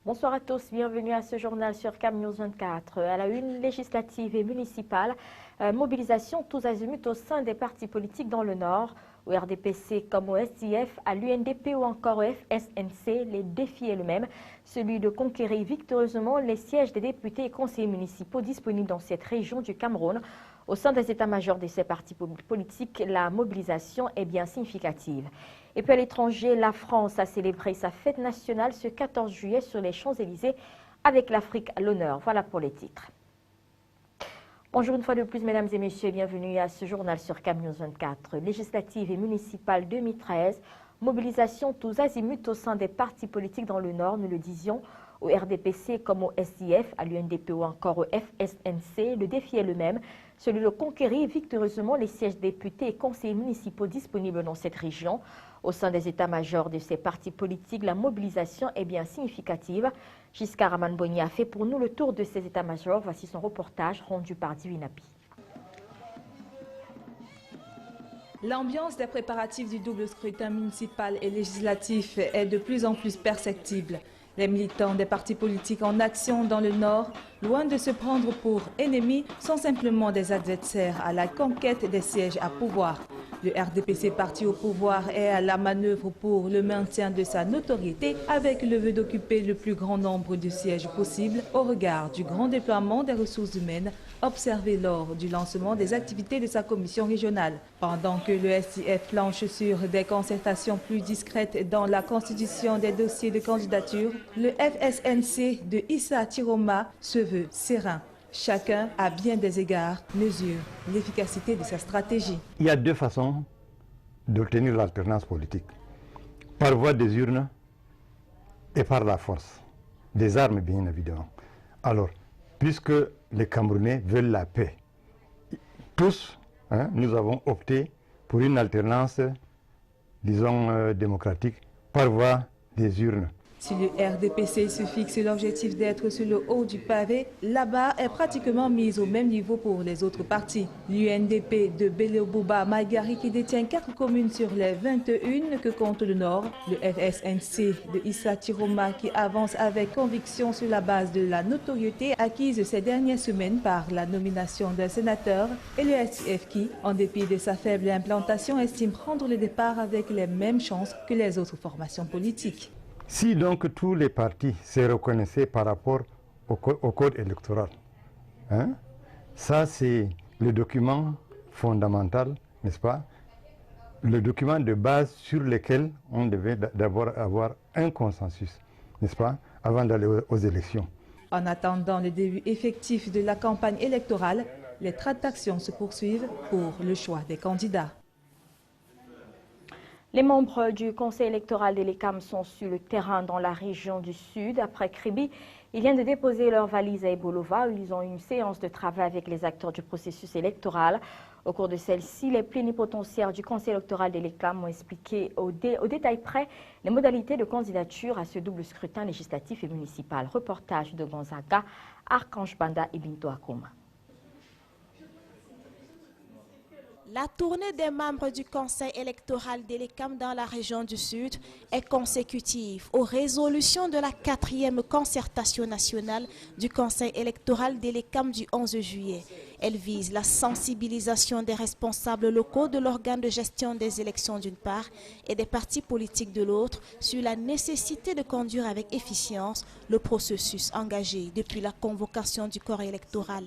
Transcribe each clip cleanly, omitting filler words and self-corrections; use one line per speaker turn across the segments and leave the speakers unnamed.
Bonsoir à tous, bienvenue à ce journal sur CAM News 24. À la une législative et municipale, mobilisation tous azimuts au sein des partis politiques dans le Nord. Au RDPC comme au SIF, à l'UNDP ou encore au FSNC, les défis est le même, celui de conquérir victorieusement les sièges des députés et conseillers municipaux disponibles dans cette région du Cameroun. Au sein des états-majors de ces partis politiques, la mobilisation est bien significative. Et puis à l'étranger, la France a célébré sa fête nationale ce 14 juillet sur les Champs-Élysées avec l'Afrique à l'honneur. Voilà pour les titres. Bonjour une fois de plus, mesdames et messieurs, et bienvenue à ce journal sur CAM News 24. Législative et municipale 2013, mobilisation tous azimuts au sein des partis politiques dans le Nord, nous le disions, au RDPC comme au SIF, à l'UNDP ou encore au FSNC, le défi est le même, celui de conquérir victorieusement les sièges députés et conseillers municipaux disponibles dans cette région. Au sein des états-majors de ces partis politiques, la mobilisation est bien significative. Giscard Amanboni a fait pour nous le tour de ces états-majors. Voici son reportage rendu par Divinapi.
L'ambiance des préparatifs du double scrutin municipal et législatif est de plus en plus perceptible. Les militants des partis politiques en action dans le Nord, loin de se prendre pour ennemis, sont simplement des adversaires à la conquête des sièges à pouvoir. Le RDPC parti au pouvoir est à la manœuvre pour le maintien de sa notoriété avec le vœu d'occuper le plus grand nombre de sièges possible au regard du grand déploiement des ressources humaines observé lors du lancement des activités de sa commission régionale. Pendant que le SIF planche sur des concertations plus discrètes dans la constitution des dossiers de candidature, le FSNC de Issa Tiroma se veut serein. Chacun, à bien des égards, mesure l'efficacité de sa stratégie.
Il y a deux façons d'obtenir l'alternance politique. Par voie des urnes et par la force. Des armes, bien évidemment. Alors, puisque les Camerounais veulent la paix, tous, nous avons opté pour une alternance, disons, démocratique, par voie des urnes.
Si le RDPC se fixe l'objectif d'être sur le haut du pavé, la barre est pratiquement mise au même niveau pour les autres partis. L'UNDP de Belé-Bouba Maïgari qui détient 4 communes sur les 21 que compte le Nord, le FSNC de Issa Tiroma qui avance avec conviction sur la base de la notoriété acquise ces dernières semaines par la nomination d'un sénateur, et le SIF qui, en dépit de sa faible implantation, estime prendre le départ avec les mêmes chances que les autres formations politiques.
Si donc tous les partis se reconnaissaient par rapport au code électoral, ça c'est le document fondamental, n'est-ce pas? Le document de base sur lequel on devait d'abord avoir un consensus, n'est-ce pas, avant d'aller aux élections.
En attendant le début effectif de la campagne électorale, les tractations se poursuivent pour le choix des candidats.
Les membres du conseil électoral de l'ECAM sont sur le terrain dans la région du Sud. Après Kribi, ils viennent de déposer leurs valises à Ebolova où ils ont eu une séance de travail avec les acteurs du processus électoral. Au cours de celle-ci, les plénipotentiaires du conseil électoral de l'ECAM ont expliqué au détail près les modalités de candidature à ce double scrutin législatif et municipal. Reportage de Gonzaga, Archange Banda et Binto Akuma.
La tournée des membres du conseil électoral de l'ECAM dans la région du Sud est consécutive aux résolutions de la 4e concertation nationale du conseil électoral de l'ECAM du 11 juillet. Elle vise la sensibilisation des responsables locaux de l'organe de gestion des élections d'une part et des partis politiques de l'autre sur la nécessité de conduire avec efficience le processus engagé depuis la convocation du corps électoral.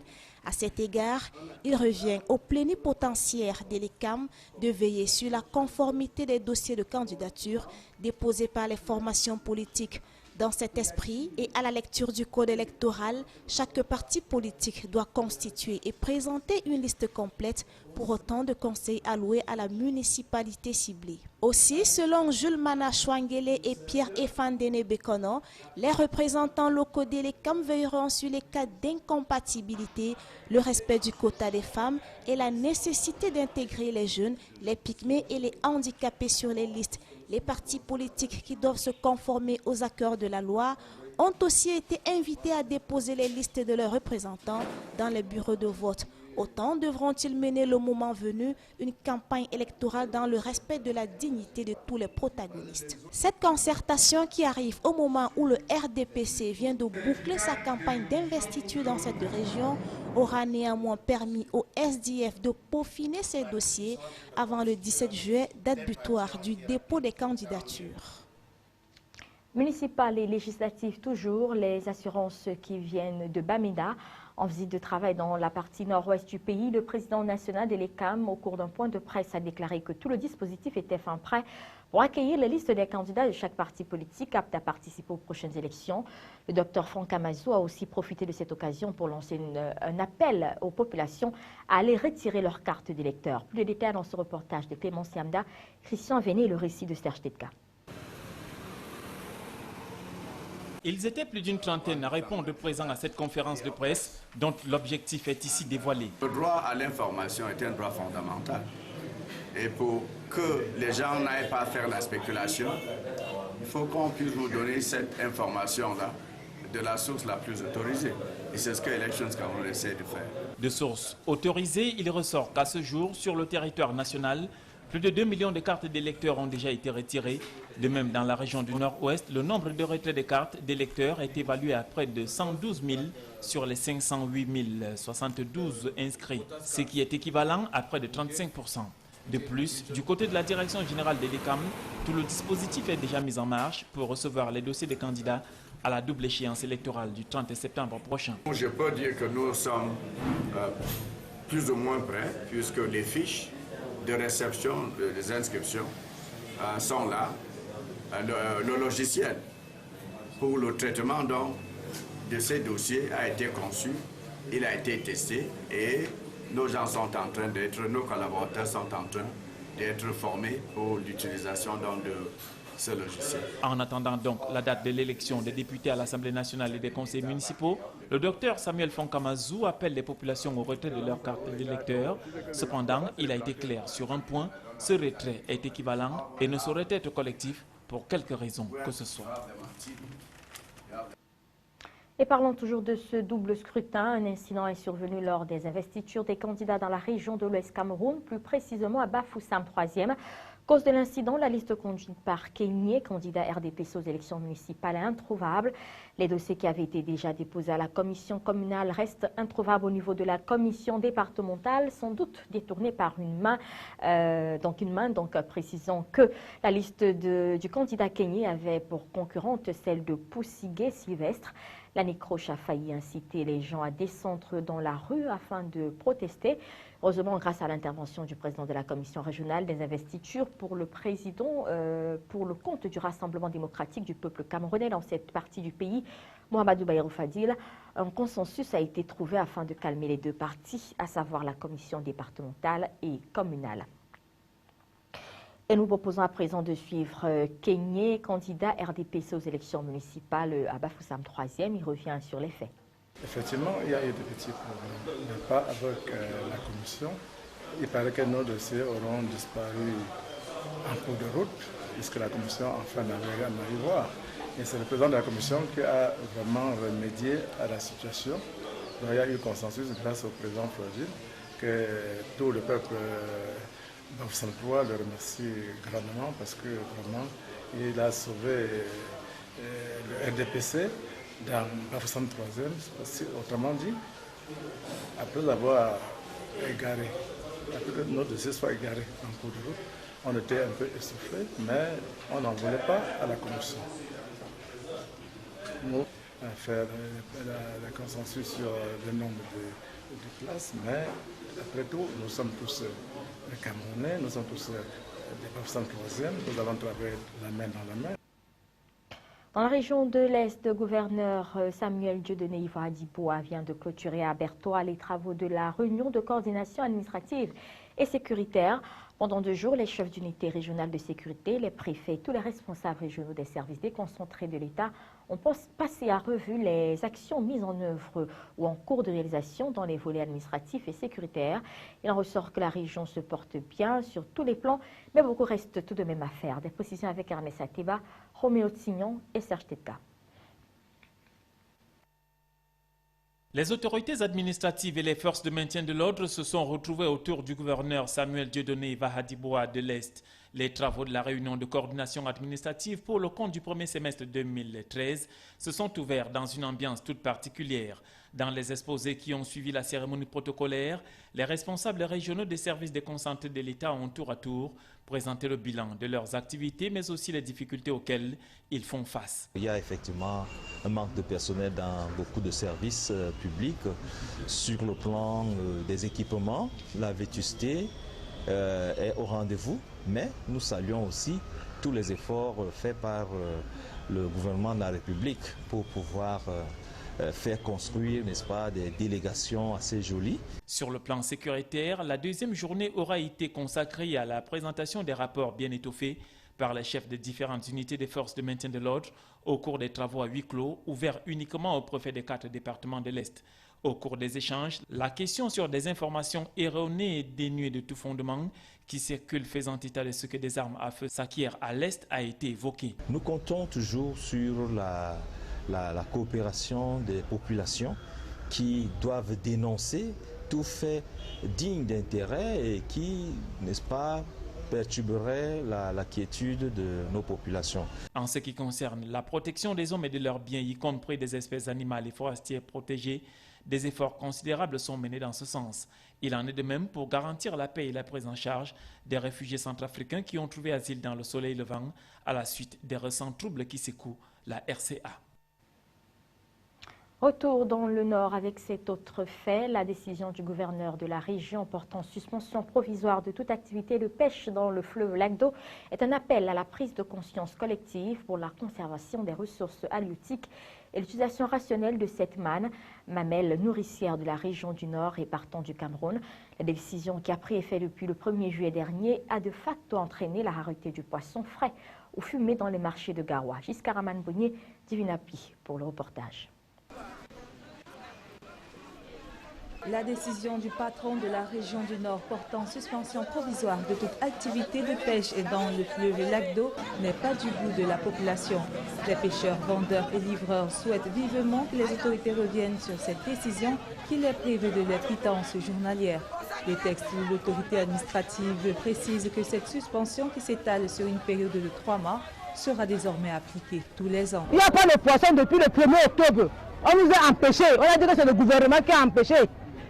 À cet égard, il revient aux plénipotentiaires de l'ECAM de veiller sur la conformité des dossiers de candidature déposés par les formations politiques. Dans cet esprit et à la lecture du code électoral, chaque parti politique doit constituer et présenter une liste complète pour autant de conseils alloués à la municipalité ciblée. Aussi, selon Jules Mana Chouangele et Pierre Efandene Bekono, les représentants locaux de l'ECAM veilleront sur les cas d'incompatibilité, le respect du quota des femmes et la nécessité d'intégrer les jeunes, les pygmées et les handicapés sur les listes. Les partis politiques qui doivent se conformer aux accords de la loi ont aussi été invités à déposer les listes de leurs représentants dans les bureaux de vote. Autant devront-ils mener le moment venu une campagne électorale dans le respect de la dignité de tous les protagonistes. Cette concertation qui arrive au moment où le RDPC vient de boucler sa campagne d'investiture dans cette région aura néanmoins permis au SDF de peaufiner ses dossiers avant le 17 juillet, date butoir du dépôt des candidatures.
Municipales et législatives toujours, les assurances qui viennent de Bamenda. En visite de travail dans la partie nord-ouest du pays, le président national de l'ECAM, au cours d'un point de presse, a déclaré que tout le dispositif était fin prêt pour accueillir les listes des candidats de chaque parti politique apte à participer aux prochaines élections. Le docteur Franck Amazou a aussi profité de cette occasion pour lancer un appel aux populations à aller retirer leur carte d'électeur. Plus de détails dans ce reportage de Clément Siamda, Christian Véné et le récit de Serge Tetka.
Ils étaient plus d'une trentaine à répondre présent à cette conférence de presse dont l'objectif est ici dévoilé.
Le droit à l'information est un droit fondamental. Et pour que les gens n'aillent pas faire la spéculation, il faut qu'on puisse nous donner cette information-là de la source la plus autorisée. Et c'est ce que Elections Cameroun essaie de faire.
De source autorisée, il ressort qu'à ce jour, sur le territoire national, plus de 2 millions de cartes d'électeurs ont déjà été retirées. De même, dans la région du Nord-Ouest, le nombre de retraits de cartes d'électeurs est évalué à près de 112 000 sur les 508 072 inscrits, ce qui est équivalent à près de 35%. De plus, du côté de la direction générale de l'ECAM, tout le dispositif est déjà mis en marche pour recevoir les dossiers des candidats à la double échéance électorale du 30 septembre prochain.
Je peux dire que nous sommes plus ou moins prêts, puisque les fiches de réception des inscriptions sont là. Le logiciel pour le traitement de ces dossiers a été conçu, il a été testé et nos gens sont en train d'être, nos collaborateurs sont en train d'être formés pour l'utilisation de ce logiciel.
En attendant donc la date de l'élection des députés à l'Assemblée nationale et des conseils municipaux, le docteur Samuel Fonkamazou appelle les populations au retrait de leur carte d'électeur. Cependant, il a été clair sur un point, ce retrait est équivalent et ne saurait être collectif pour quelque raison que ce soit.
Et parlons toujours de ce double scrutin. Un incident est survenu lors des investitures des candidats dans la région de l'Ouest Cameroun, plus précisément à Bafoussam 3e. Cause de l'incident, la liste conduite par Kenyé, candidat RDPC aux élections municipales, est introuvable. Les dossiers qui avaient été déjà déposés à la commission communale restent introuvables au niveau de la commission départementale, sans doute détournés par une main. Précisons que la liste du candidat Kenyé avait pour concurrente celle de Poussigué Sylvestre. La nécroche a failli inciter les gens à descendre dans la rue afin de protester. Heureusement, grâce à l'intervention du président de la commission régionale des investitures pour le président, pour le compte du Rassemblement démocratique du peuple camerounais dans cette partie du pays, Mohamedou Bayrou Fadil, un consensus a été trouvé afin de calmer les deux parties, à savoir la commission départementale et communale. Et nous proposons à présent de suivre Kenyé, candidat RDPC aux élections municipales à Bafoussam 3e. Il revient sur les faits.
Effectivement, il y a eu de petits problèmes, mais pas avec la commission. Il paraît que nos dossiers auront disparu en cours de route, puisque la commission enfin n'avait rien à y voir. Et c'est le président de la commission qui a vraiment remédié à la situation. Donc, il y a eu consensus grâce au président Floride que tout le peuple Bafoussam 3 le remercie grandement parce que vraiment il a sauvé le RDPC dans Bafoussam 3e, autrement dit, après avoir égaré, après que nos dossiers soient égarés en cours de route, on était un peu essoufflé, mais on n'en voulait pas à la commission. Nous avons fait le consensus sur le nombre de places, mais après tout, nous sommes tous les Camerounais, nous sommes tous des Bafoussam 3e, nous allons travailler la main dans la main.
Dans la région de l'Est, le gouverneur Samuel Dieudonné Ivoire-Adiboa vient de clôturer à Bertois les travaux de la réunion de coordination administrative et sécuritaire. Pendant 2 jours, les chefs d'unité régionale de sécurité, les préfets et tous les responsables régionaux des services déconcentrés de l'État ont passé à revue les actions mises en œuvre ou en cours de réalisation dans les volets administratifs et sécuritaires. Il en ressort que la région se porte bien sur tous les plans, mais beaucoup reste tout de même à faire. Des précisions avec Ernest Ateba, Roméo Tignon et Serge Tetka.
Les autorités administratives et les forces de maintien de l'ordre se sont retrouvées autour du gouverneur Samuel Dieudonné Vahadiboua de l'Est. Les travaux de la réunion de coordination administrative pour le compte du premier semestre 2013 se sont ouverts dans une ambiance toute particulière. Dans les exposés qui ont suivi la cérémonie protocolaire, les responsables régionaux des services déconcentrés de l'État ont tour à tour présenté le bilan de leurs activités, mais aussi les difficultés auxquelles ils font face.
Il y a effectivement un manque de personnel dans beaucoup de services publics sur le plan des équipements. La vétusté est au rendez-vous, mais nous saluons aussi tous les efforts faits par le gouvernement de la République pour pouvoir faire construire, n'est-ce pas, des délégations assez jolies.
Sur le plan sécuritaire, la deuxième journée aura été consacrée à la présentation des rapports bien étoffés par les chefs des différentes unités des forces de maintien de l'ordre au cours des travaux à huis clos, ouverts uniquement aux préfets des 4 départements de l'Est. Au cours des échanges, la question sur des informations erronées et dénuées de tout fondement qui circulent faisant état de ce que des armes à feu s'acquièrent à l'Est a été évoquée.
Nous comptons toujours sur la coopération des populations qui doivent dénoncer tout fait digne d'intérêt et qui, n'est-ce pas, perturberait la quiétude de nos populations.
En ce qui concerne la protection des hommes et de leurs biens, y compris des espèces animales et forestières protégées, des efforts considérables sont menés dans ce sens. Il en est de même pour garantir la paix et la prise en charge des réfugiés centrafricains qui ont trouvé asile dans le soleil levant à la suite des récents troubles qui secouent la RCA.
Retour dans le Nord avec cet autre fait, la décision du gouverneur de la région portant suspension provisoire de toute activité de pêche dans le fleuve Lac d'Eau est un appel à la prise de conscience collective pour la conservation des ressources halieutiques et l'utilisation rationnelle de cette manne, mamelle nourricière de la région du Nord et partant du Cameroun. La décision qui a pris effet depuis le 1er juillet dernier a de facto entraîné la rareté du poisson frais ou fumé dans les marchés de Garoua. Giscard Aman-Bonnier, Divinapi pour le reportage.
La décision du patron de la région du Nord portant suspension provisoire de toute activité de pêche dans le fleuve Lac d'Eau n'est pas du goût de la population. Les pêcheurs, vendeurs et livreurs souhaitent vivement que les autorités reviennent sur cette décision qui les prive de leurs quittances journalières. Le texte de l'autorité administrative précise que cette suspension qui s'étale sur une période de 3 mois sera désormais appliquée tous les ans.
Il n'y a pas de poisson depuis le 1er octobre. On nous a empêchés. On a dit que c'est le gouvernement qui a empêché.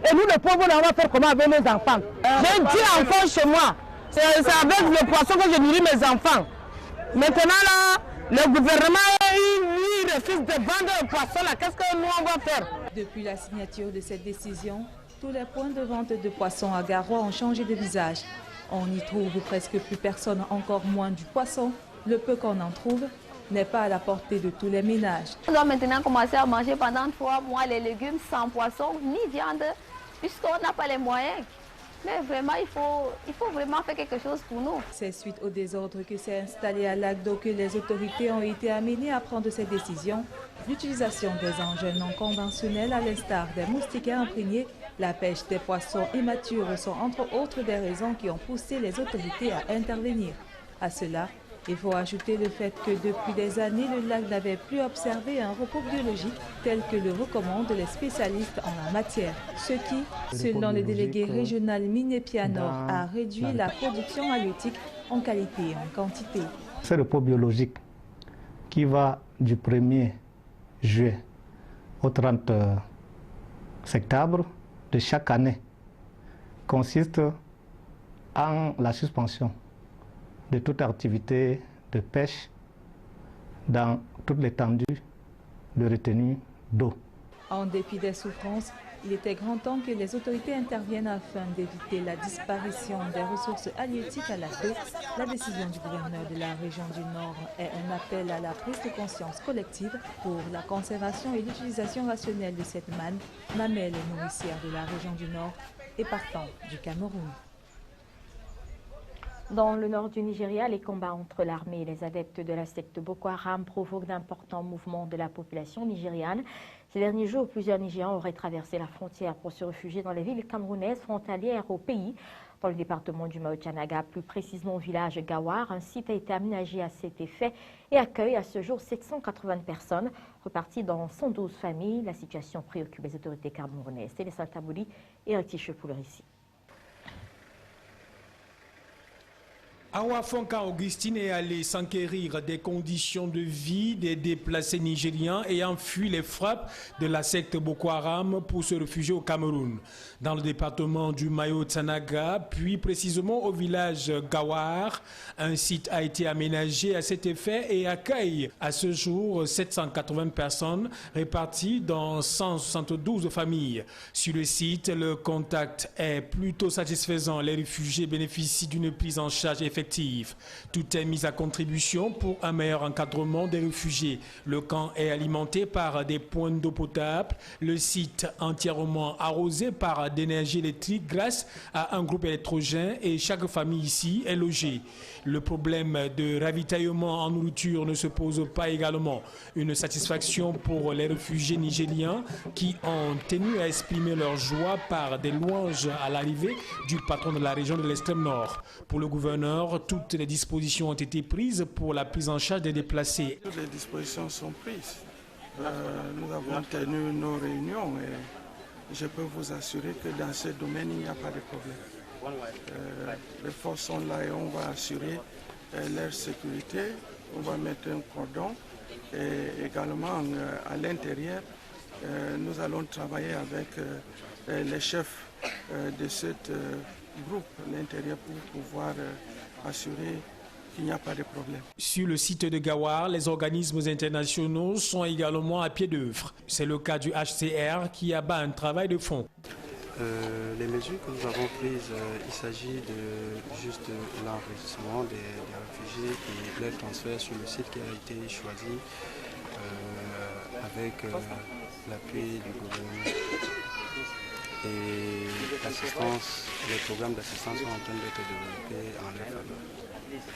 Et nous, les pauvres, on va faire comment avec nos enfants? J'ai 10 enfants chez moi. C'est avec le poisson que je nourris mes enfants. Maintenant, là, le gouvernement, il refuse de vendre le poisson. Qu'est-ce que nous, on va faire?
Depuis la signature de cette décision, tous les points de vente de poissons à Garoua ont changé de visage. On n'y trouve presque plus personne, encore moins du poisson. Le peu qu'on en trouve n'est pas à la portée de tous les ménages.
On doit maintenant commencer à manger pendant 3 mois les légumes sans poisson ni viande, puisqu'on n'a pas les moyens. Mais vraiment, il faut vraiment faire quelque chose pour nous.
C'est suite au désordre que s'est installé à Lac d'Eau que les autorités ont été amenées à prendre cette décision. L'utilisation des engins non conventionnels, à l'instar des moustiquaires imprégnés, la pêche des poissons immatures sont entre autres des raisons qui ont poussé les autorités à intervenir. À cela, il faut ajouter le fait que depuis des années, le lac n'avait plus observé un repos biologique tel que le recommandent les spécialistes en la matière. Ce qui, selon le délégué régional Minépia Nord, a réduit la production halieutique en qualité et en quantité.
Ce repos biologique qui va du 1er juillet au 30 septembre de chaque année consiste en la suspension de toute activité de pêche dans toute l'étendue de retenue d'eau.
En dépit des souffrances, il était grand temps que les autorités interviennent afin d'éviter la disparition des ressources halieutiques à Lac d'Eau. La décision du gouverneur de la région du Nord est un appel à la prise de conscience collective pour la conservation et l'utilisation rationnelle de cette manne, mamelle et nourricière de la région du Nord et partant du Cameroun.
Dans le nord du Nigeria, les combats entre l'armée et les adeptes de la secte Boko Haram provoquent d'importants mouvements de la population nigériane. Ces derniers jours, plusieurs Nigérians auraient traversé la frontière pour se réfugier dans les villes camerounaises frontalières au pays. Dans le département du Mahot-Tchanaga, plus précisément au village Gawar, un site a été aménagé à cet effet et accueille à ce jour 780 personnes reparties dans 112 familles. La situation préoccupe les autorités camerounaises. Télésal Tabouli et Rectiche pour le récit.
Awa Fonka Augustine est allée s'enquérir des conditions de vie des déplacés nigérians ayant fui les frappes de la secte Boko Haram pour se réfugier au Cameroun. Dans le département du Mahot-Tchanaga, puis précisément au village Gawar, un site a été aménagé à cet effet et accueille à ce jour 780 personnes réparties dans 172 familles. Sur le site, le contact est plutôt satisfaisant. Les réfugiés bénéficient d'une prise en charge effective. Tout est mis à contribution pour un meilleur encadrement des réfugiés. Le camp est alimenté par des points d'eau potable, le site entièrement arrosé par d'énergie électrique grâce à un groupe électrogène et chaque famille ici est logée. Le problème de ravitaillement en nourriture ne se pose pas également. Une satisfaction pour les réfugiés nigériens qui ont tenu à exprimer leur joie par des louanges à l'arrivée du patron de la région de l'extrême nord. Pour le gouverneur, toutes les dispositions ont été prises pour la prise en charge des déplacés.
Toutes les dispositions sont prises. Nous avons tenu nos réunions et je peux vous assurer que dans ce domaine, il n'y a pas de problème. Les forces sont là et on va assurer leur sécurité. On va mettre un cordon et également à l'intérieur, nous allons travailler avec les chefs de ce groupe à l'intérieur pour pouvoir assurer qu'il n'y a pas de problème.
Sur le site de Gawar, les organismes internationaux sont également à pied d'œuvre. C'est le cas du HCR qui abat un travail de fond.
Les mesures que nous avons prises, il s'agit juste de l'enregistrement des réfugiés et leur transfert sur le site qui a été choisi avec l'appui du gouvernement. Et les programmes d'assistance sont en train d'être développés en leur faveur.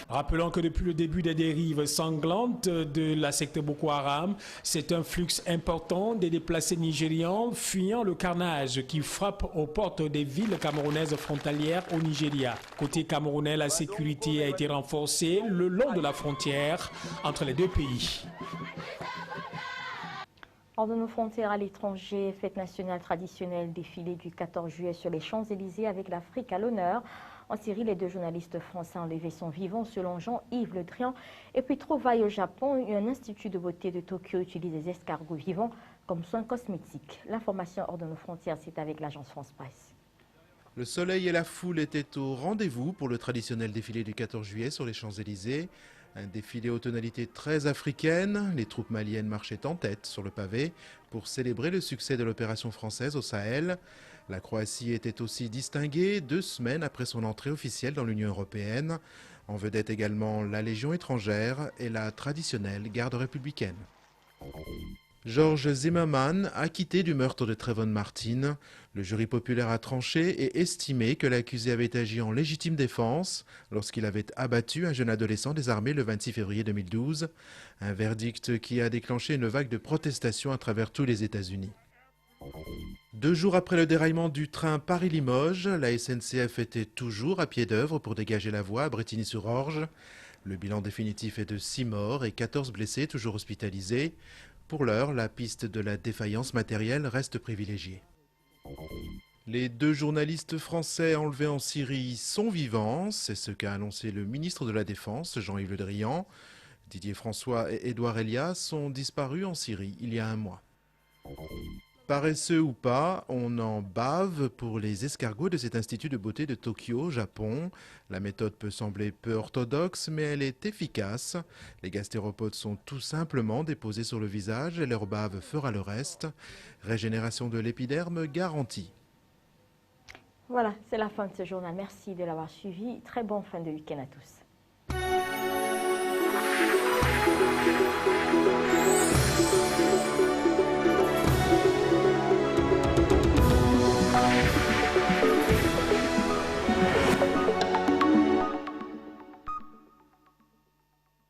Rappelons que depuis le début des dérives sanglantes de la secte Boko Haram, c'est un flux important des déplacés nigérians fuyant le carnage qui frappe aux portes des villes camerounaises frontalières au Nigeria. Côté camerounais, la sécurité a été renforcée le long de la frontière entre les deux pays.
Hors de nos frontières à l'étranger, fête nationale traditionnelle, défilé du 14 juillet sur les Champs-Élysées avec l'Afrique à l'honneur. En Syrie, les deux journalistes français enlevés sont vivants selon Jean-Yves Le Drian. Et puis trouvaille au Japon, un institut de beauté de Tokyo utilise des escargots vivants comme soins cosmétiques. L'information hors de nos frontières, c'est avec l'agence France Presse.
Le soleil et la foule étaient au rendez-vous pour le traditionnel défilé du 14 juillet sur les Champs-Élysées. Un défilé aux tonalités très africaines. Les troupes maliennes marchaient en tête sur le pavé pour célébrer le succès de l'opération française au Sahel. La Croatie était aussi distinguée 2 semaines après son entrée officielle dans l'Union européenne. En vedette également la Légion étrangère et la traditionnelle garde républicaine. Georges Zimmermann, acquitté du meurtre de Trayvon Martin. Le jury populaire a tranché et estimé que l'accusé avait agi en légitime défense lorsqu'il avait abattu un jeune adolescent désarmé le 26 février 2012. Un verdict qui a déclenché une vague de protestations à travers tous les États-Unis. 2 jours après le déraillement du train Paris-Limoges, la SNCF était toujours à pied d'œuvre pour dégager la voie à Brétigny-sur-Orge. Le bilan définitif est de 6 morts et 14 blessés toujours hospitalisés. Pour l'heure, la piste de la défaillance matérielle reste privilégiée. Les 2 journalistes français enlevés en Syrie sont vivants, c'est ce qu'a annoncé le ministre de la Défense, Jean-Yves Le Drian. Didier François et Édouard Elias sont disparus en Syrie il y a 1 mois. Paresseux ou pas, on en bave pour les escargots de cet institut de beauté de Tokyo, Japon. La méthode peut sembler peu orthodoxe, mais elle est efficace. Les gastéropodes sont tout simplement déposés sur le visage et leur bave fera le reste. Régénération de l'épiderme garantie.
Voilà, c'est la fin de ce journal. Merci de l'avoir suivi. Très bonne fin de week-end à tous.